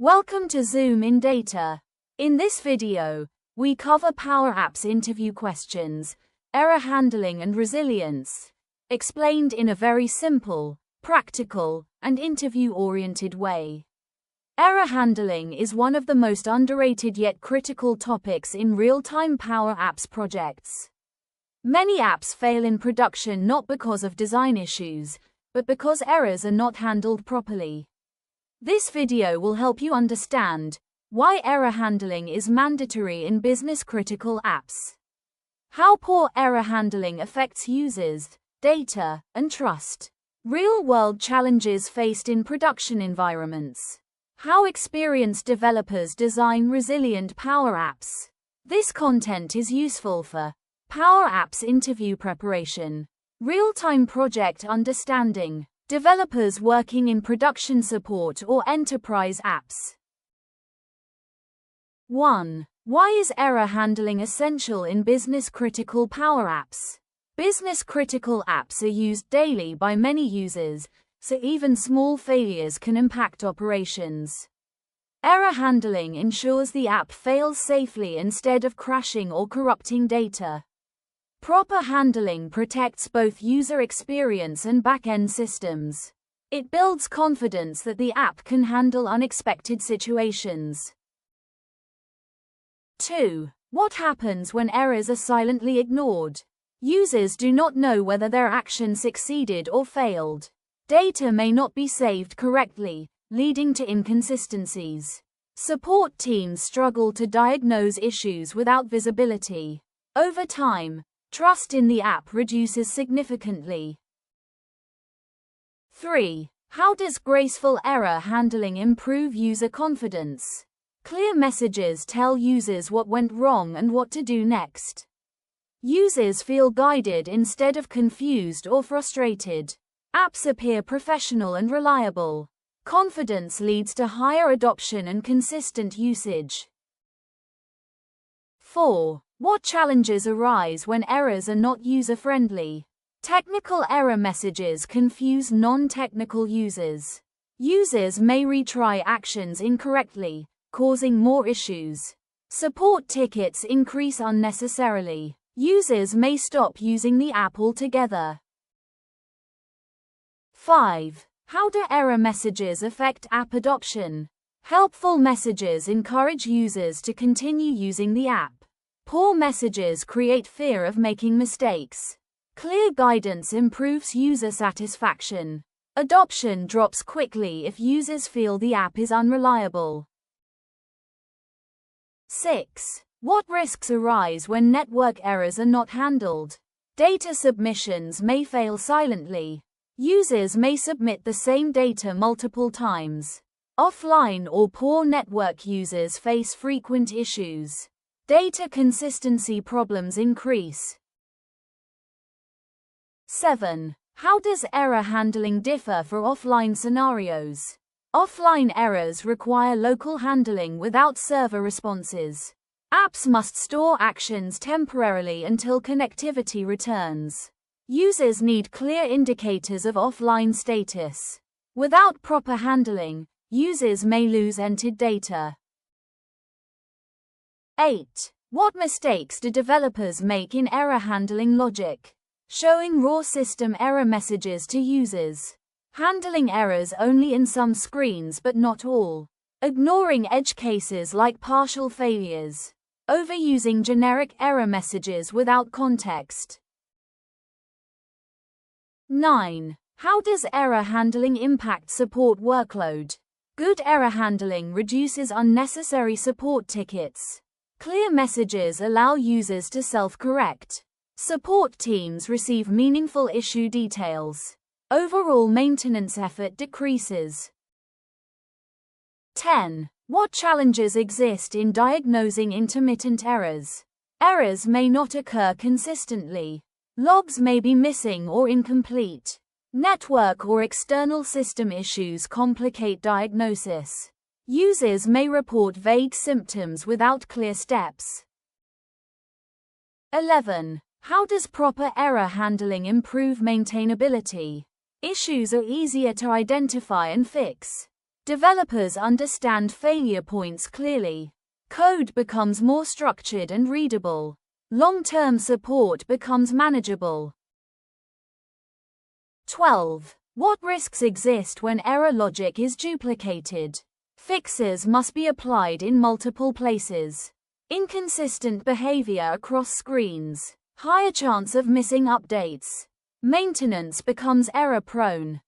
Welcome to ZoomInData. In this video, we cover Power Apps interview questions, error handling and resilience, explained in a very simple, practical, and interview-oriented way. Error handling is one of the most underrated yet critical topics in real-time Power Apps projects. Many apps fail in production not because of design issues, but because errors are not handled properly. This video will help you understand why error handling is mandatory in business-critical apps, how poor error handling affects users, data, and trust, real-world challenges faced in production environments, how experienced developers design resilient Power Apps. This content is useful for Power Apps interview preparation, real-time project understanding, developers working in production support or enterprise apps. 1. Why is error handling essential in business-critical Power Apps? Business-critical apps are used daily by many users, so even small failures can impact operations. Error handling ensures the app fails safely instead of crashing or corrupting data. Proper handling protects both user experience and back-end systems. It builds confidence that the app can handle unexpected situations. 2. What happens when errors are silently ignored? Users do not know whether their action succeeded or failed. Data may not be saved correctly, leading to inconsistencies. Support teams struggle to diagnose issues without visibility. Over time, trust in the app reduces significantly. 3. How does graceful error handling improve user confidence? Clear messages tell users what went wrong and what to do next. Users feel guided instead of confused or frustrated. Apps appear professional and reliable. Confidence leads to higher adoption and consistent usage. 4. What challenges arise when errors are not user-friendly? Technical error messages confuse non-technical users. Users may retry actions incorrectly, causing more issues. Support tickets increase unnecessarily. Users may stop using the app altogether. 5. How do error messages affect app adoption? Helpful messages encourage users to continue using the app. Poor messages create fear of making mistakes. Clear guidance improves user satisfaction. Adoption drops quickly if users feel the app is unreliable. 6. What risks arise when network errors are not handled? Data submissions may fail silently. Users may submit the same data multiple times. Offline or poor network users face frequent issues. Data consistency problems increase. 7. How does error handling differ for offline scenarios? Offline errors require local handling without server responses. Apps must store actions temporarily until connectivity returns. Users need clear indicators of offline status. Without proper handling, users may lose entered data. 8. What mistakes do developers make in error handling logic? Showing raw system error messages to users. Handling errors only in some screens but not all. Ignoring edge cases like partial failures. Overusing generic error messages without context. 9. How does error handling impact support workload? Good error handling reduces unnecessary support tickets. Clear messages allow users to self-correct. Support teams receive meaningful issue details. Overall maintenance effort decreases. 10. What challenges exist in diagnosing intermittent errors? Errors may not occur consistently. Logs may be missing or incomplete. Network or external system issues complicate diagnosis. Users may report vague symptoms without clear steps. 11. How does proper error handling improve maintainability? Issues are easier to identify and fix. Developers understand failure points clearly. Code becomes more structured and readable. Long-term support becomes manageable. 12. What risks exist when error logic is duplicated? Fixes must be applied in multiple places. Inconsistent behavior across screens. Higher chance of missing updates. Maintenance becomes error-prone.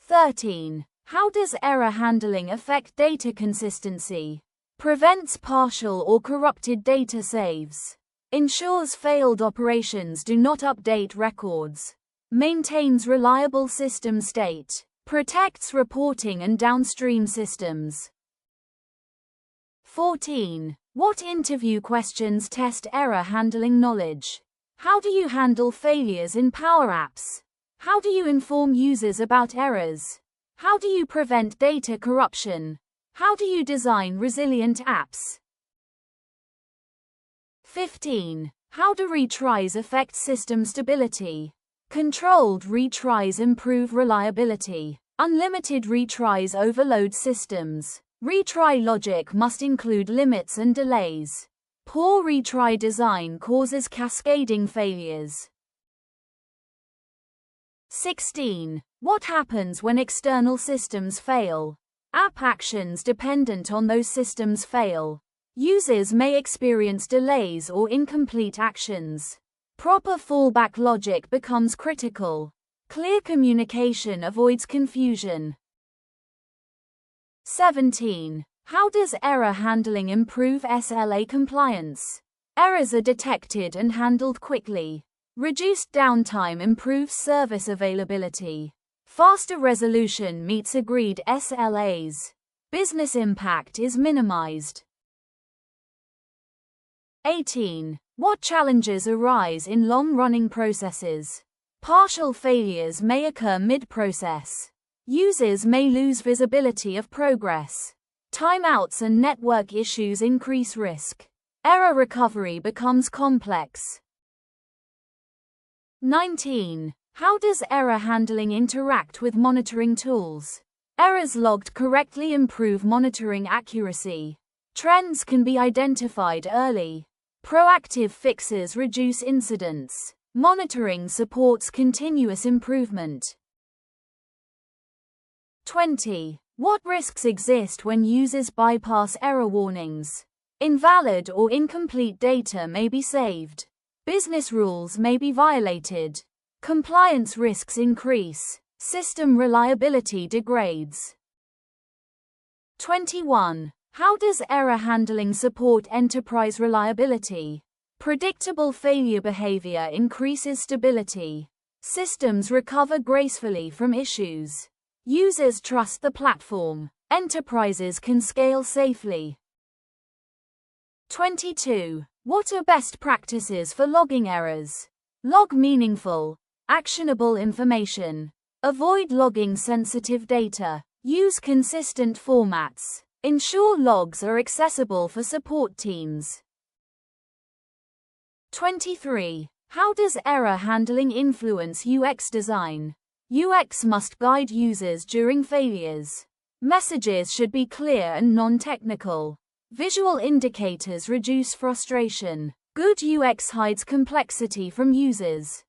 13. How does error handling affect data consistency? Prevents partial or corrupted data saves. Ensures failed operations do not update records. Maintains reliable system state. Protects reporting and downstream systems. 14. What interview questions test error handling knowledge? How do you handle failures in Power Apps? How do you inform users about errors? How do you prevent data corruption? How do you design resilient apps? 15. How do retries affect system stability? Controlled retries improve reliability. Unlimited retries overload systems. Retry logic must include limits and delays. Poor retry design causes cascading failures. 16. What happens when external systems fail? App actions dependent on those systems fail. Users may experience delays or incomplete actions. Proper fallback logic becomes critical. Clear communication avoids confusion. 17. How does error handling improve SLA compliance? Errors are detected and handled quickly. Reduced downtime improves service availability. Faster resolution meets agreed SLAs. Business impact is minimized. 18. What challenges arise in long-running processes? Partial failures may occur mid-process. Users may lose visibility of progress. Timeouts and network issues increase risk. Error recovery becomes complex. 19. How does error handling interact with monitoring tools? Errors logged correctly improve monitoring accuracy. Trends can be identified early. Proactive fixes reduce incidents. Monitoring supports continuous improvement. 20. What risks exist when users bypass error warnings? Invalid or incomplete data may be saved. Business rules may be violated. Compliance risks increase. System reliability degrades. 21. How does error handling support enterprise reliability? Predictable failure behavior increases stability. Systems recover gracefully from issues. Users trust the platform. Enterprises can scale safely. 22. What are best practices for logging errors? Log meaningful, actionable information. Avoid logging sensitive data. Use consistent formats. Ensure logs are accessible for support teams. 23. How does error handling influence UX design? UX must guide users during failures. Messages should be clear and non-technical. Visual indicators reduce frustration. Good UX hides complexity from users.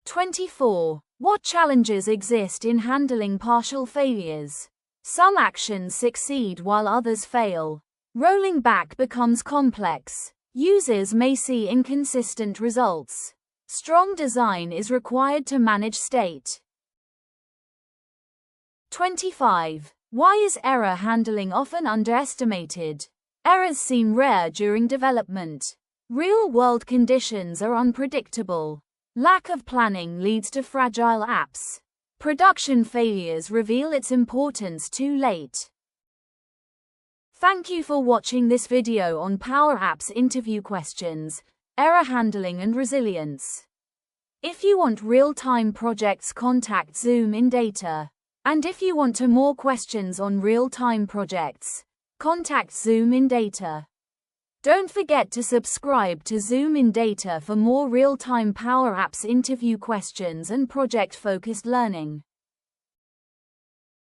24. What challenges exist in handling partial failures? Some actions succeed while others fail. Rolling back becomes complex. Users may see inconsistent results. Strong design is required to manage state. 25. Why is error handling often underestimated? Errors seem rare during development. Real-world conditions are unpredictable. Lack of planning leads to fragile apps. Production failures reveal its importance too late. Thank you for watching this video on Power Apps interview questions, error handling and resilience. If you want real-time projects, contact ZoomInData. And if you want more questions on real-time projects, contact ZoomInData. Don't forget to subscribe to ZoomInData for more real-time Power Apps interview questions and project-focused learning.